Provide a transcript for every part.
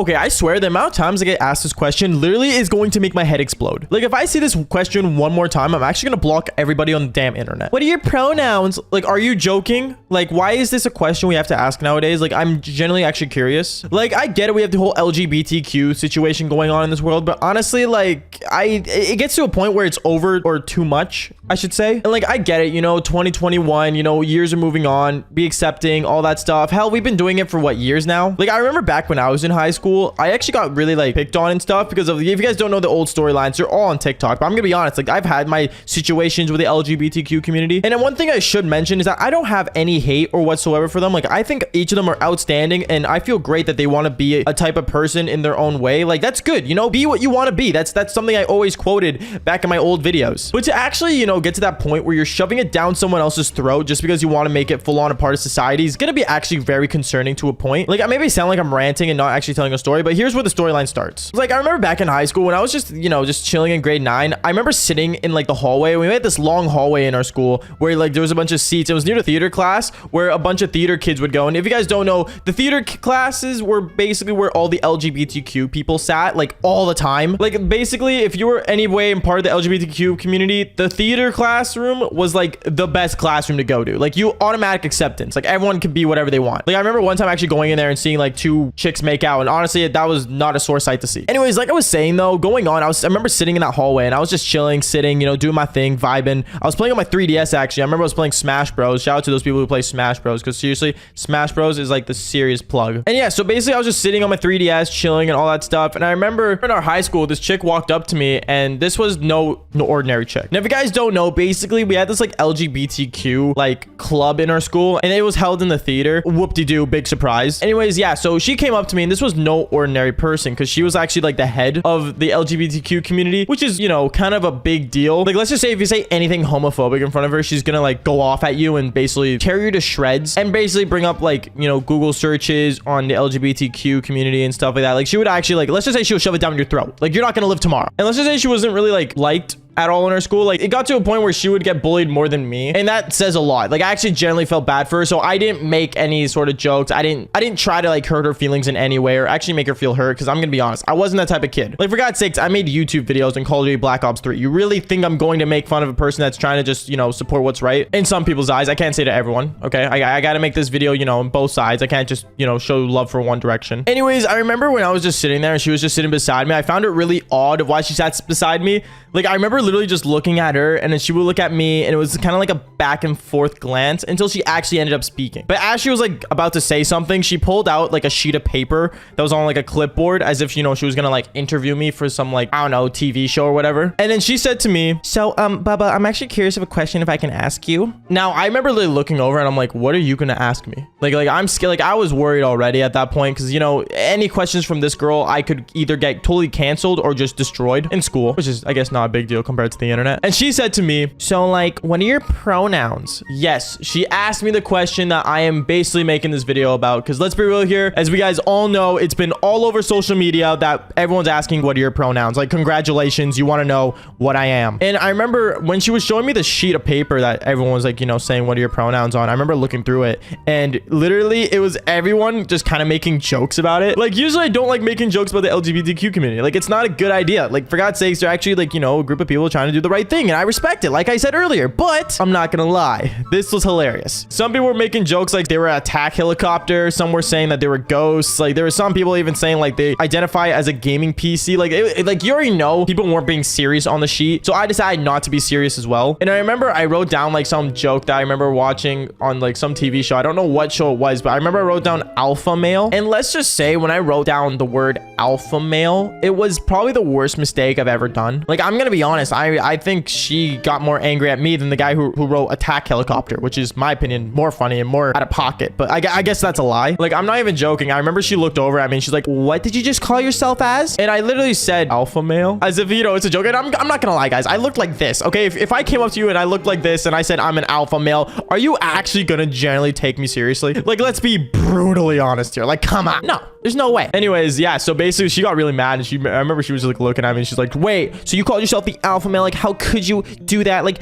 Okay, I swear the amount of times I get asked this question literally is going to make my head explode. Like, if I see this question one more time, I'm actually gonna block everybody on the damn internet. What are your pronouns? Like, are you joking? Like, why is this a question we have to ask nowadays? Like, I'm genuinely actually curious. Like, I get it, we have the whole LGBTQ situation going on in this world, but honestly, like, it gets to a point where it's over or too much, I should say. And like, I get it, you know, 2021, you know, years are moving on, be accepting, all that stuff. Hell, we've been doing it for what, years now? Like, I remember back when I was in high school, I actually got really like picked on and stuff because of, if you guys don't know the old storylines, they're all on TikTok. But I'm gonna be honest, like, I've had my situations with the LGBTQ community. And then one thing I should mention is that I don't have any hate or whatsoever for them. Like, I think each of them are outstanding, and I feel great that they want to be a type of person in their own way. Like, that's good, you know, be what you want to be. That's something I always quoted back in my old videos. But to actually, you know, get to that point where you're shoving it down someone else's throat just because you want to make it full on a part of society is gonna be actually very concerning to a point. Like, I maybe sound like I'm ranting and not actually telling a story, but here's where the storyline starts. Like, I remember back in high school when I was just, you know, just chilling in grade 9. I remember sitting in like the hallway. We had this long hallway in our school where like there was a bunch of seats. It was near the theater class where a bunch of theater kids would go. And if you guys don't know, the theater classes were basically where all the LGBTQ people sat, like, all the time. Like, basically, if you were any way in part of the LGBTQ community, the theater classroom was like the best classroom to go to. Like, you automatic acceptance. Like, everyone could be whatever they want. Like, I remember one time actually going in there and seeing like 2 chicks make out, and honestly, that was not a sore sight to see. Anyways, like I was saying though, going on, I remember sitting in that hallway and I was just chilling, sitting, you know, doing my thing, vibing. I was playing on my 3DS actually. I remember I was playing Smash Bros. Shout out to those people who play Smash Bros, because seriously, Smash Bros is like the serious plug. And yeah, so basically I was just sitting on my 3DS, chilling and all that stuff. And I remember in our high school, this chick walked up to me, and this was no ordinary chick. Now, if you guys don't know, basically we had this like LGBTQ like club in our school, and it was held in the theater. Whoop-de-doo, big surprise. Anyways, yeah, so she came up to me, and this was no ordinary person, because she was actually like the head of the LGBTQ community, which is, you know, kind of a big deal. Like, let's just say if you say anything homophobic in front of her, she's gonna like go off at you and basically tear you to shreds, and basically bring up like, you know, Google searches on the LGBTQ community and stuff like that. Like, she would actually, like, let's just say she would shove it down your throat. Like, you're not gonna live tomorrow. And let's just say she wasn't really like liked at all in our school. Like, it got to a point where she would get bullied more than me, and that says a lot. Like, I actually generally felt bad for her, so I didn't make any sort of jokes. I didn't try to like hurt her feelings in any way or actually make her feel hurt, because I'm gonna be honest, I wasn't that type of kid. Like, for God's sakes, I made YouTube videos in Call of Duty Black Ops 3. You really think I'm going to make fun of a person that's trying to just, you know, support what's right? In some people's eyes. I can't say to everyone, okay? I gotta make this video, you know, on both sides. I can't just, you know, show love for one direction. Anyways, I remember when I was just sitting there and she was just sitting beside me, I found it really odd of why she sat beside me. Like, I remember literally just looking at her, and then she would look at me, and it was kind of like a back and forth glance until she actually ended up speaking. But as she was like about to say something, she pulled out like a sheet of paper that was on like a clipboard, as if, you know, she was gonna like interview me for some like, I don't know, TV show or whatever. And then she said to me, so Bubba, I'm actually curious of a question if I can ask you. Now, I remember literally looking over and I'm like, what are you gonna ask me? Like I'm scared. Like, I was worried already at that point, because, you know, any questions from this girl, I could either get totally canceled or just destroyed in school, which is, I guess, not a big deal compared to the internet. And she said to me, so like, what are your pronouns? Yes, she asked me the question that I am basically making this video about, because let's be real here, as we guys all know, it's been all over social media that everyone's asking, what are your pronouns? Like, congratulations, you want to know what I am. And I remember when she was showing me the sheet of paper that everyone was like, you know, saying what are your pronouns on, I remember looking through it, and literally it was everyone just kind of making jokes about it. Like, usually I don't like making jokes about the LGBTQ community. Like, it's not a good idea. Like, for God's sakes, they're actually like, you know, a group of people trying to do the right thing, and I respect it, like I said earlier. But I'm not gonna lie, this was hilarious. Some people were making jokes like they were an attack helicopter. Some were saying that they were ghosts. Like, there were some people even saying like they identify as a gaming PC. Like, like, you already know people weren't being serious on the sheet, so I decided not to be serious as well. And I remember I wrote down like some joke that I remember watching on like some TV show. I don't know what show it was, but I remember I wrote down alpha male. And let's just say when I wrote down the word alpha male, it was probably the worst mistake I've ever done. Like, I'm gonna be honest, I think she got more angry at me than the guy who wrote attack helicopter, which is, my opinion, more funny and more out of pocket. But I guess that's a lie. Like, I'm not even joking. I remember she looked over at me and she's like, what did you just call yourself as? And I literally said alpha male, as if, you know, it's a joke. And I'm not gonna lie, guys, I looked like this, okay? If I came up to you and I looked like this and I said I'm an alpha male, are you actually gonna generally take me seriously? Like, let's be brutally honest here. Like, come on. No, there's no way. Anyways, yeah, so basically she got really mad, and I remember she was like looking at me and she's like, wait, so you called yourself the alpha alpha male. Like, how could you do that? Like,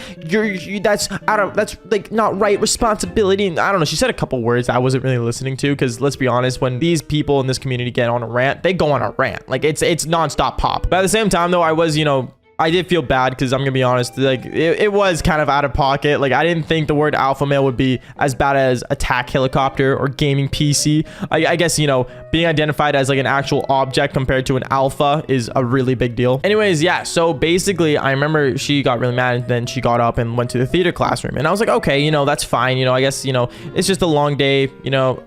that's like not right responsibility. And I don't know. She said a couple words I wasn't really listening to, because let's be honest, when these people in this community get on a rant, they go on a rant. Like, it's nonstop pop. But at the same time, though, I was, I did feel bad, because I'm gonna be honest, like it was kind of out of pocket. Like, I didn't think the word alpha male would be as bad as attack helicopter or gaming PC. I guess, being identified as like an actual object compared to an alpha is a really big deal. Anyways, yeah, so basically I remember she got really mad, and then she got up and went to the theater classroom, and I was like, okay, that's fine. I guess, it's just a long day.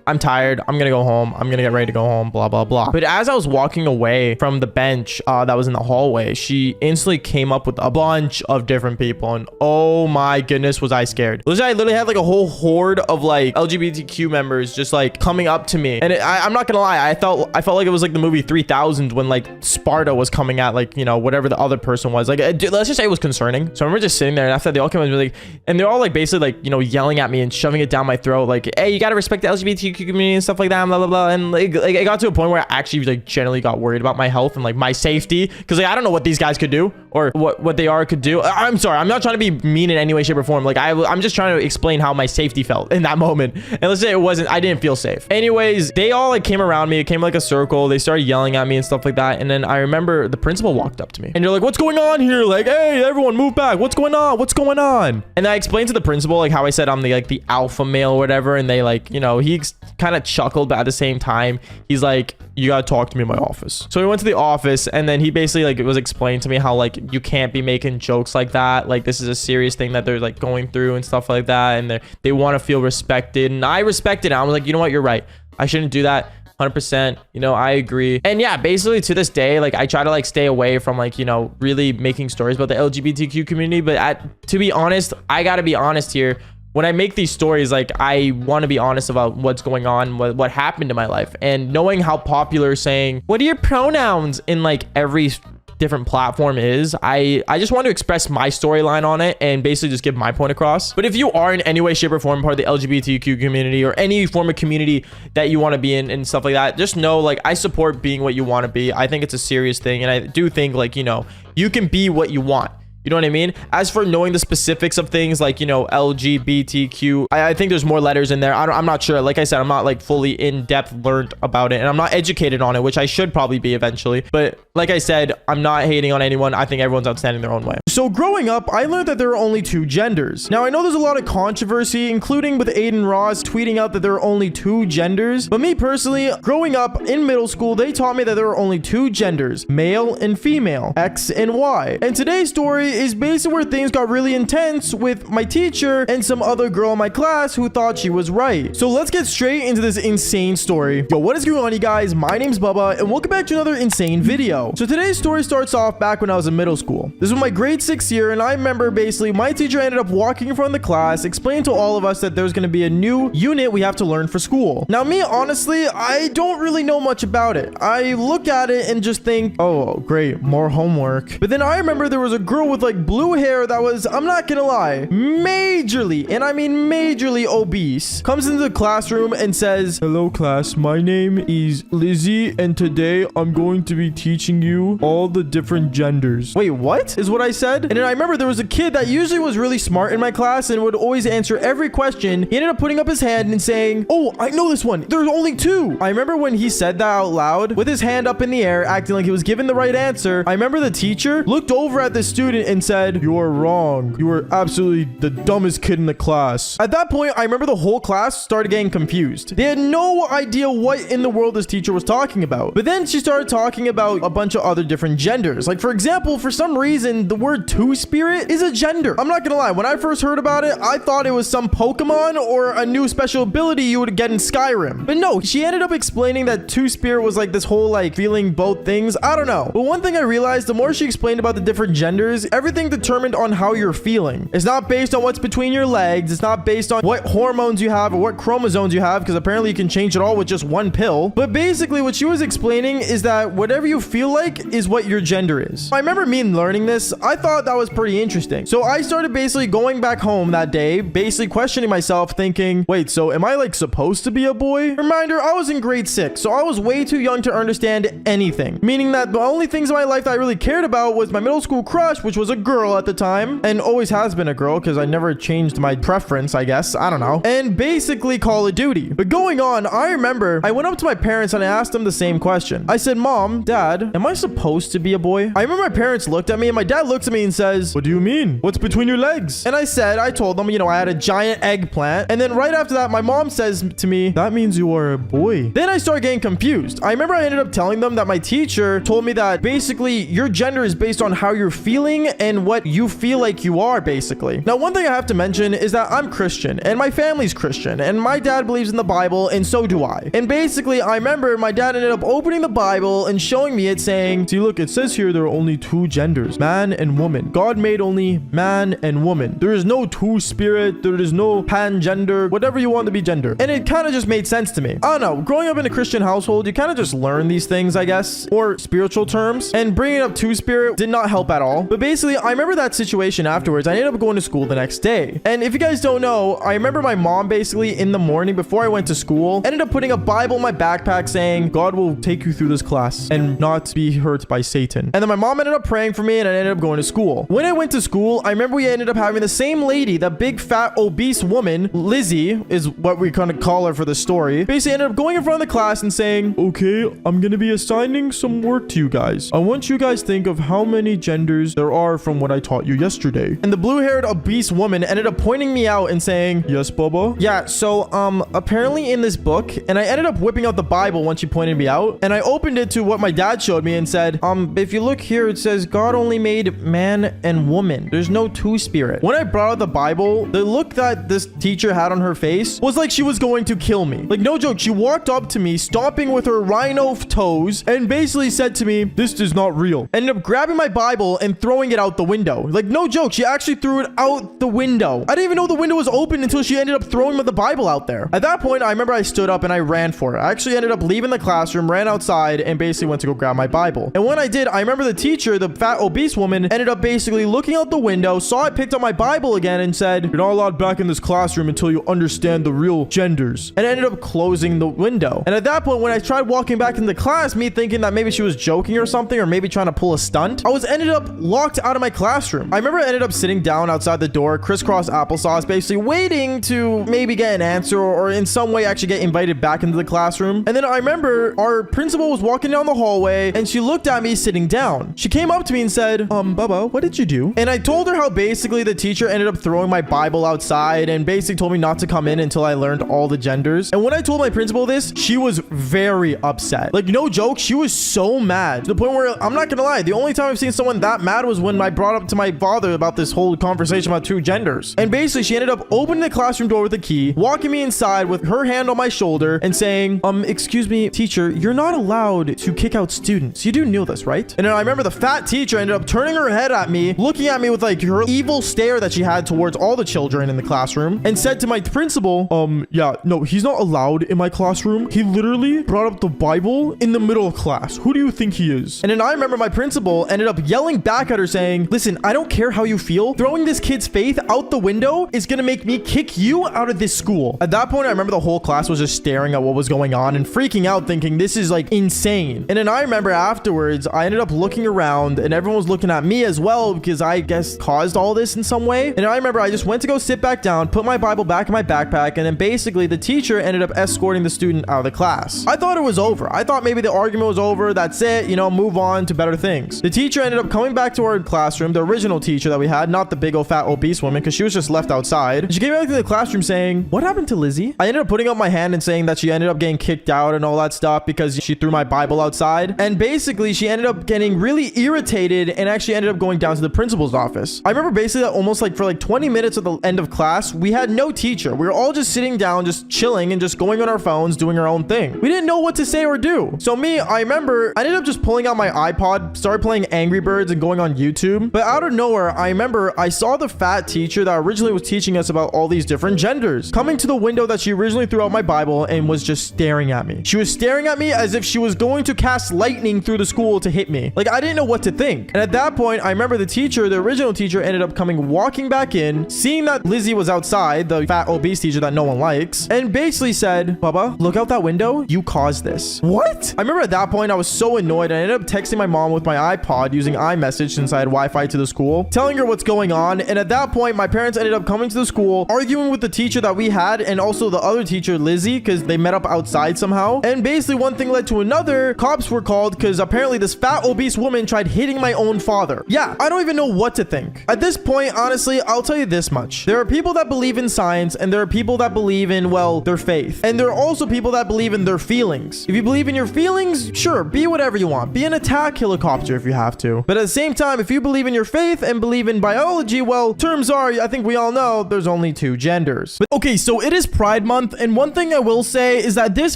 I'm tired. I'm gonna go home. I'm gonna get ready to go home, blah, blah, blah. But as I was walking away from the bench that was in the hallway, she instantly came up with a bunch of different people, and oh my goodness, was I scared. I literally had like a whole horde of like LGBTQ members just like coming up to me, and I'm not gonna lie, I felt like it was like the movie 3000 when like Sparta was coming at like whatever the other person was. Like, let's just say it was concerning. So I remember just sitting there, and after they all came in, like, and they're all like basically like yelling at me and shoving it down my throat, like, hey, you gotta respect the LGBTQ community and stuff like that, and blah, blah, blah. And like it got to a point where I actually like generally got worried about my health and like my safety, because like I don't know what these guys could do, or what they could do. I'm sorry, I'm not trying to be mean in any way, shape, or form. Like, I'm just trying to explain how my safety felt in that moment. And let's say I didn't feel safe. Anyways, they all like came around me. It came like a circle. They started yelling at me and stuff like that. And then I remember the principal walked up to me, and they're like, what's going on here? Like, hey, everyone move back. What's going on? What's going on? And I explained to the principal like how I said I'm the alpha male or whatever. And they like, he kind of chuckled, but at the same time, he's like, you gotta talk to me in my office. So we went to the office, and then he basically like was explaining to me how like you can't be making jokes like that. Like, this is a serious thing that they're like going through and stuff like that, and they want to feel respected. And I respected it. I was like, you know what, you're right. I shouldn't do that. 100%, I agree. And yeah, basically to this day, like I try to like stay away from like, really making stories about the LGBTQ community. But to be honest, I gotta be honest here. When I make these stories, like I want to be honest about what's going on, what happened in my life. And knowing how popular saying, what are your pronouns in like every different platform is, I just want to express my storyline on it and basically just give my point across. But if you are in any way, shape, or form part of the LGBTQ community, or any form of community that you want to be in and stuff like that, just know like I support being what you want to be. I think it's a serious thing, and I do think like you can be what you want. You know what I mean? As for knowing the specifics of things like, LGBTQ, I think there's more letters in there. I'm not sure. Like I said, I'm not like fully in depth learned about it, and I'm not educated on it, which I should probably be eventually. But like I said, I'm not hating on anyone. I think everyone's outstanding their own way. So growing up, I learned that there are only 2 genders. Now I know there's a lot of controversy, including with Aiden Ross tweeting out that there are only 2 genders. But me personally, growing up in middle school, they taught me that there are only 2 genders, male and female, X and Y. And today's story is basically where things got really intense with my teacher and some other girl in my class who thought she was right. So let's get straight into this insane story. Yo, what is going on, you guys? My name's Bubba, and welcome back to another insane video. So today's story starts off back when I was in middle school. This was my grade 6 year, and I remember basically my teacher ended up walking in front of the class, explaining to all of us that there's going to be a new unit we have to learn for school. Now me, honestly, I don't really know much about it. I look at it and just think, oh, great, more homework. But then I remember there was a girl with like blue hair that was, I'm not gonna lie, majorly, and I mean majorly obese, comes into the classroom and says, hello class, my name is Lizzie, and today I'm going to be teaching you all the different genders. Wait, what is what I said? And then I remember there was a kid that usually was really smart in my class and would always answer every question. He ended up putting up his hand and saying, oh, I know this one, there's only 2. I remember when he said that out loud with his hand up in the air, acting like he was giving the right answer. I remember the teacher looked over at the student and said, you are wrong. You are absolutely the dumbest kid in the class. At that point, I remember the whole class started getting confused. They had no idea what in the world this teacher was talking about. But then she started talking about a bunch of other different genders. Like, for example, for some reason, the word two-spirit is a gender. I'm not gonna lie. When I first heard about it, I thought it was some Pokemon or a new special ability you would get in Skyrim. But no, she ended up explaining that two-spirit was like this whole like feeling both things. I don't know. But one thing I realized, the more she explained about the different genders, everything determined on how you're feeling. It's not based on what's between your legs. It's not based on what hormones you have or what chromosomes you have, because apparently you can change it all with just one pill. But basically what she was explaining is that whatever you feel like is what your gender is. I remember me learning this. I thought that was pretty interesting. So I started basically going back home that day, basically questioning myself, thinking, wait, so am I like supposed to be a boy? Reminder, I was in grade 6, so I was way too young to understand anything. Meaning that the only things in my life that I really cared about was my middle school crush, which was a girl at the time, and always has been a girl because I never changed my preference, I guess. I don't know. And basically Call of Duty. But going on, I remember I went up to my parents and I asked them the same question. I said, Mom, Dad, am I supposed to be a boy? I remember my parents looked at me and my dad looks at me and says, what do you mean? What's between your legs? And I told them, I had a giant eggplant. And then right after that, my mom says to me, that means you are a boy. Then I started getting confused. I remember I ended up telling them that my teacher told me that basically your gender is based on how you're feeling and what you feel like you are, basically. Now, one thing I have to mention is that I'm Christian and my family's Christian and my dad believes in the Bible and so do I. And basically, I remember my dad ended up opening the Bible and showing me it saying, see, look, it says here there are only two genders, man and woman. God made only man and woman. There is no two-spirit. There is no pan-gender, whatever you want to be gender. And it kind of just made sense to me. I don't know. Growing up in a Christian household, you kind of just learn these things, I guess, or spiritual terms. And bringing up two-spirit did not help at all. But basically, I remember that situation afterwards. I ended up going to school the next day. And if you guys don't know, I remember my mom basically in the morning before I went to school ended up putting a Bible in my backpack saying, God will take you through this class and not be hurt by Satan. And then my mom ended up praying for me and I ended up going to school. When I went to school, I remember we ended up having the same lady, that big fat obese woman, Lizzie is what we kind of call her for the story, basically ended up going in front of the class and saying, okay, I'm going to be assigning some work to you guys. I want you guys to think of how many genders there are from what I taught you yesterday. And the blue-haired obese woman ended up pointing me out and saying, yes, Bubba? Yeah, so apparently in this book, and I ended up whipping out the Bible once she pointed me out, and I opened it to what my dad showed me and said, if you look here, it says God only made man and woman. There's no two-spirit. When I brought out the Bible, the look that this teacher had on her face was like she was going to kill me. Like, no joke, she walked up to me, stomping with her rhino toes, and basically said to me, this is not real. Ended up grabbing my Bible and throwing it out the window. Like, no joke, she actually threw it out the window. I didn't even know the window was open until she ended up throwing the Bible out there. At that point, I remember I stood up and I ran for it. I actually ended up leaving the classroom, ran outside, and basically went to go grab my Bible. And when I did, I remember the teacher, the fat obese woman, ended up basically looking out the window, saw it, picked up my Bible again, and said, you're not allowed back in this classroom until you understand the real genders. And ended up closing the window. And at that point, when I tried walking back into class, me thinking that maybe she was joking or something, or maybe trying to pull a stunt, I was ended up locked out of my classroom. I remember I ended up sitting down outside the door, crisscross applesauce, basically waiting to maybe get an answer or in some way actually get invited back into the classroom. And then I remember our principal was walking down the hallway and she looked at me sitting down. She came up to me and said, Bubba, what did you do? And I told her how basically the teacher ended up throwing my Bible outside and basically told me not to come in until I learned all the genders. And when I told my principal this, she was very upset. Like, no joke, she was so mad to the point where, I'm not gonna lie, the only time I've seen someone that mad was when I brought up to my father about this whole conversation about two genders. And basically she ended up opening the classroom door with a key, walking me inside with her hand on my shoulder and saying, excuse me, teacher, you're not allowed to kick out students. You do know this, right? And then I remember the fat teacher ended up turning her head at me, looking at me with like her evil stare that she had towards all the children in the classroom, and said to my principal, yeah, no, he's not allowed in my classroom. He literally brought up the Bible in the middle of class. Who do you think he is? And then I remember my principal ended up yelling back at her saying, listen, I don't care how you feel. Throwing this kid's faith out the window is gonna make me kick you out of this school. At that point, I remember the whole class was just staring at what was going on and freaking out thinking this is like insane. And then I remember afterwards, I ended up looking around and everyone was looking at me as well because I guess caused all this in some way. And I remember I just went to go sit back down, put my Bible back in my backpack, and then basically the teacher ended up escorting the student out of the class. I thought it was over. I thought maybe the argument was over. That's it, move on to better things. The teacher ended up coming back to our classroom, the original teacher that we had, not the big old fat obese woman, because she was just left outside. And she came back to the classroom saying, what happened to Lizzie? I ended up putting up my hand and saying that she ended up getting kicked out and all that stuff because she threw my Bible outside. And basically she ended up getting really irritated and actually ended up going down to the principal's office. I remember basically that almost like for like 20 minutes at the end of class, we had no teacher. We were all just sitting down, just chilling and just going on our phones, doing our own thing. We didn't know what to say or do. So I remember I ended up just pulling out my iPod, started playing Angry Birds and going on YouTube. But out of nowhere, I remember I saw the fat teacher that originally was teaching us about all these different genders coming to the window that she originally threw out my Bible and was just staring at me. She was staring at me as if she was going to cast lightning walking through the school to hit me. Like, I didn't know what to think. And at that point, I remember the original teacher ended up coming walking back in, seeing that Lizzie was outside, the fat obese teacher that no one likes, and basically said, Bubba, look out that window. You caused this. What? I remember at that point, I was so annoyed. I ended up texting my mom with my iPod using iMessage since I had Wi-Fi to the school, telling her what's going on. And at that point, my parents ended up coming to the school, arguing with the teacher that we had and also the other teacher, Lizzie, because they met up outside somehow. And basically one thing led to another. Cops were called because apparently this fat obese woman tried hitting my own father. Yeah, I don't even know what to think. At this point, honestly, I'll tell you this much. There are people that believe in science and there are people that believe in, well, their faith. And there are also people that believe in their feelings. If you believe in your feelings, sure, be whatever you want. Be an attack helicopter if you have to. But at the same time, if you believe in your faith and believe in biology, well, terms are, I think we all know, there's only two genders. But okay, so it is Pride Month, and one thing I will say is that this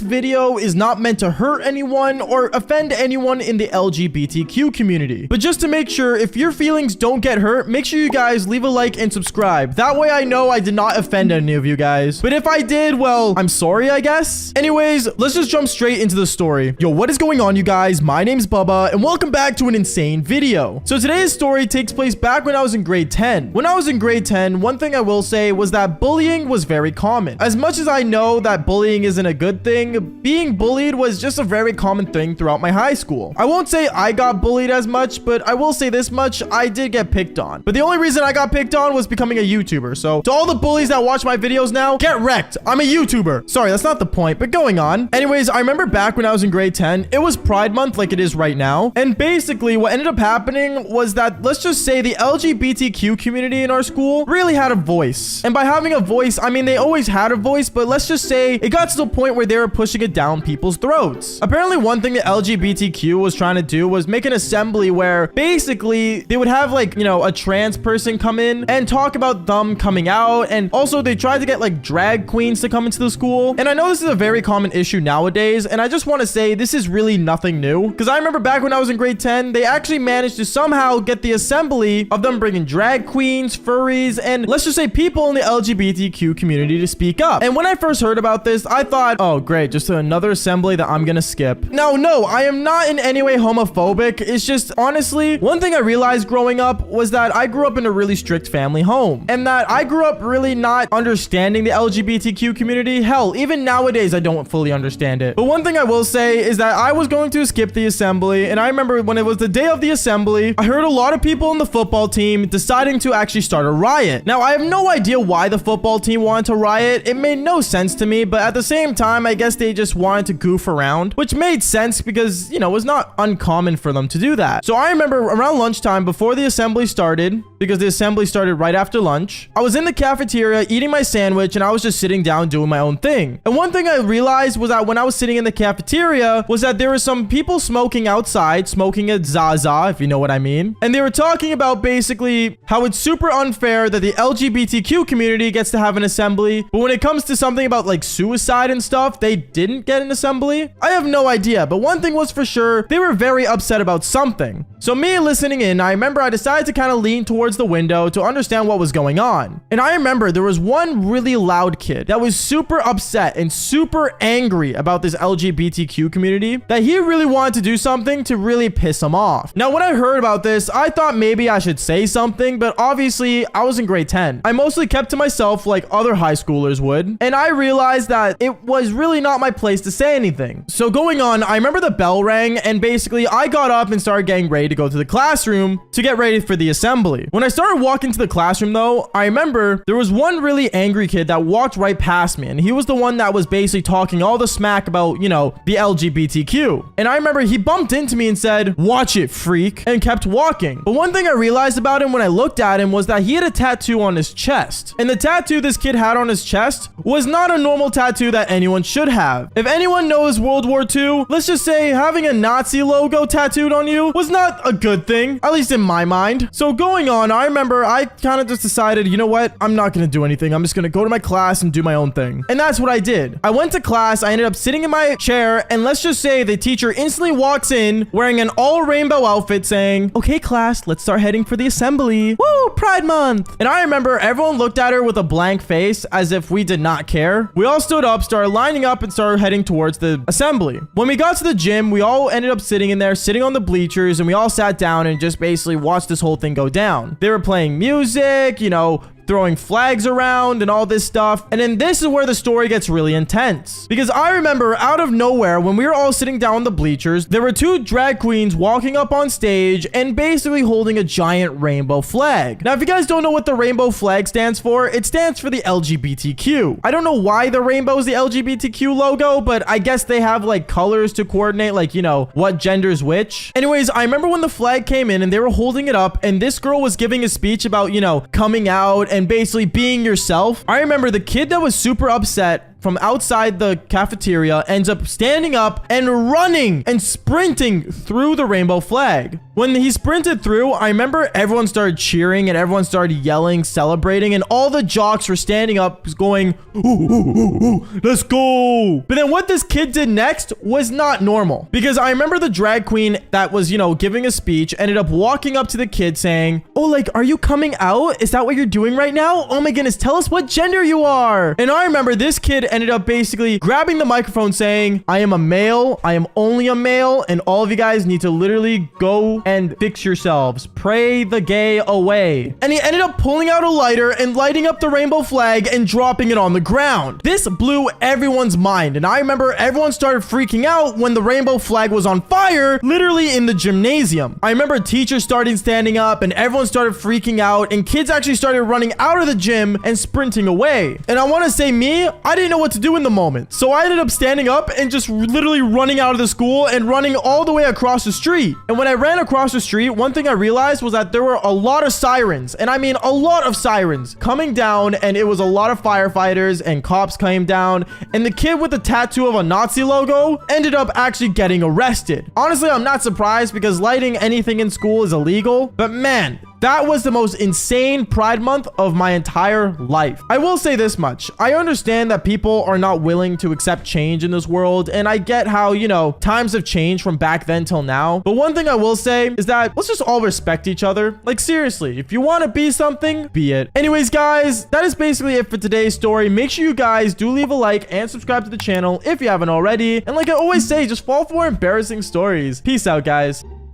video is not meant to hurt anyone or offend anyone in the LGBTQ community. But just to make sure, if your feelings don't get hurt, make sure you guys leave a like and subscribe. That way I know I did not offend any of you guys. But if I did, well, I'm sorry, I guess. Anyways, let's just jump straight into the story. Yo, what is going on, you guys? My name's Bubba, and welcome back to an insane video. So today's story takes place back when I was in grade 10. When I was in grade 10, one thing I will say was that bullying was very common. As much as I know that bullying isn't a good thing, being bullied was just a very common thing throughout my high school. I won't say I got bullied as much, but I will say this much, I did get picked on. But the only reason I got picked on was becoming a YouTuber. So to all the bullies that watch my videos now, get wrecked. I'm a YouTuber. Sorry, that's not the point, but going on. Anyways, I remember back when I was in grade 10, it was Pride Month like it is right now. And basically what ended up happening was that, let's just say the LGBTQ community in our school really had a voice. And by having a voice, I mean, they always had a voice, but let's just say it got to the point where they were pushing it down people's throats. Apparently one thing the LGBTQ was trying to do was make an assembly where basically they would have like, you know, a trans person come in and talk about them coming out. And also they tried to get like drag queens to come into the school. And I know this is a very common issue nowadays. And I just want to say this is really nothing new. Because I remember back when I was in grade 10, they actually managed to somehow get the assembly of them bringing drag queens, furries, and let's just say people in the LGBTQ community to speak up. And when I first heard about this, I thought, oh great, just another assembly that I'm gonna skip. Now, no, I am not in any way homophobic. It's just, honestly, one thing I realized growing up was that I grew up in a really strict family home. And that I grew up really not understanding the LGBTQ community. Hell, even nowadays, I don't fully understand it. But one thing I will say is that I was going to skip the assembly. And I remember when it was the day of the assembly, I heard a lot of people in the football team deciding to actually start a riot. Now, I have no idea why the football team wanted to riot. It made no sense to me, but at the same time, I guess they just wanted to goof around, which made sense because, you know, it was not uncommon for them to do that. So I remember around lunchtime before the assembly started, because the assembly started right after lunch, I was in the cafeteria eating my sandwich and I was just sitting down doing my own thing. And one thing I realized was that when I was sitting in the cafeteria was that there were some people smoking outside, smoking a Zaza, if you know what I mean. And they were talking about basically how it's super unfair that the LGBTQ community gets to have an assembly, but when it comes to something about like suicide and stuff, they didn't get an assembly. I have no idea, but one thing was for sure, they were very upset about something. So me listening in, I remember I decided to kind of lean towards the window to understand what was going on. And I remember there was one really loud kid that was super upset and super angry about this LGBTQ community, that he really wanted to do something to really piss him off. Now, when I heard about this, I thought maybe I should say something, but obviously I was in grade 10. I mostly kept to myself like other high schoolers would. And I realized that it was really not my place to say anything. So going on, I remember the bell rang and basically I got up and started getting ready to go to the classroom to get ready for the assembly. When I started walking to the classroom though, I remember there was one really angry kid that walked right past me, and he was the one that was basically talking all the smack about, you know, the LGBTQ. And I remember he bumped into me and said, "Watch it, freak," and kept walking. But one thing I realized about him when I looked at him was that he had a tattoo on his chest. And the tattoo this kid had on his chest was not a normal tattoo that anyone should have. If anyone knows World War II, let's just say having a Nazi logo tattooed on you was not a good thing, at least in my mind. So going on, on, I remember I kind of just decided, you know what? I'm not going to do anything. I'm just going to go to my class and do my own thing. And that's what I did. I went to class. I ended up sitting in my chair. And let's just say the teacher instantly walks in wearing an all rainbow outfit saying, okay, class, let's start heading for the assembly. Woo, Pride Month. And I remember everyone looked at her with a blank face as if we did not care. We all stood up, started lining up, and started heading towards the assembly. When we got to the gym, we all ended up sitting in there, sitting on the bleachers, and we all sat down and just basically watched this whole thing go down. They were playing music, you know, throwing flags around and all this stuff. And then this is where the story gets really intense. Because I remember out of nowhere, when we were all sitting down on the bleachers, there were two drag queens walking up on stage and basically holding a giant rainbow flag. Now, if you guys don't know what the rainbow flag stands for, it stands for the LGBTQ. I don't know why the rainbow is the LGBTQ logo, but I guess they have like colors to coordinate, like, you know, what gender's which. Anyways, I remember when the flag came in and they were holding it up and this girl was giving a speech about, you know, coming out and basically being yourself. I remember the kid that was super upset from outside the cafeteria ends up standing up and running and sprinting through the rainbow flag. When he sprinted through, I remember everyone started cheering and everyone started yelling, celebrating, and all the jocks were standing up going, ooh, ooh, ooh, ooh, let's go. But then what this kid did next was not normal, because I remember the drag queen that was, you know, giving a speech ended up walking up to the kid saying, oh, like, are you coming out? Is that what you're doing right now? Oh my goodness, tell us what gender you are. And I remember this kid ended up basically grabbing the microphone saying, I am a male. I am only a male. And all of you guys need to literally go and fix yourselves. Pray the gay away. And he ended up pulling out a lighter and lighting up the rainbow flag and dropping it on the ground. This blew everyone's mind. And I remember everyone started freaking out when the rainbow flag was on fire, literally in the gymnasium. I remember teachers started standing up and everyone started freaking out and kids actually started running out of the gym and sprinting away. And I want to say me, I didn't know what to do in the moment. So I ended up standing up and just literally running out of the school and running all the way across the street. And when I ran across the street, one thing I realized was that there were a lot of sirens, and I mean a lot of sirens coming down, and it was a lot of firefighters and cops came down, and the kid with the tattoo of a Nazi logo ended up actually getting arrested. Honestly, I'm not surprised because lighting anything in school is illegal, but man, that was the most insane Pride Month of my entire life. I will say this much. I understand that people are not willing to accept change in this world, and I get how, you know, times have changed from back then till now. But one thing I will say is that let's just all respect each other. Like, seriously, if you want to be something, be it. Anyways, guys, that is basically it for today's story. Make sure you guys do leave a like and subscribe to the channel if you haven't already. And like I always say, just fall for more embarrassing stories. Peace out, guys.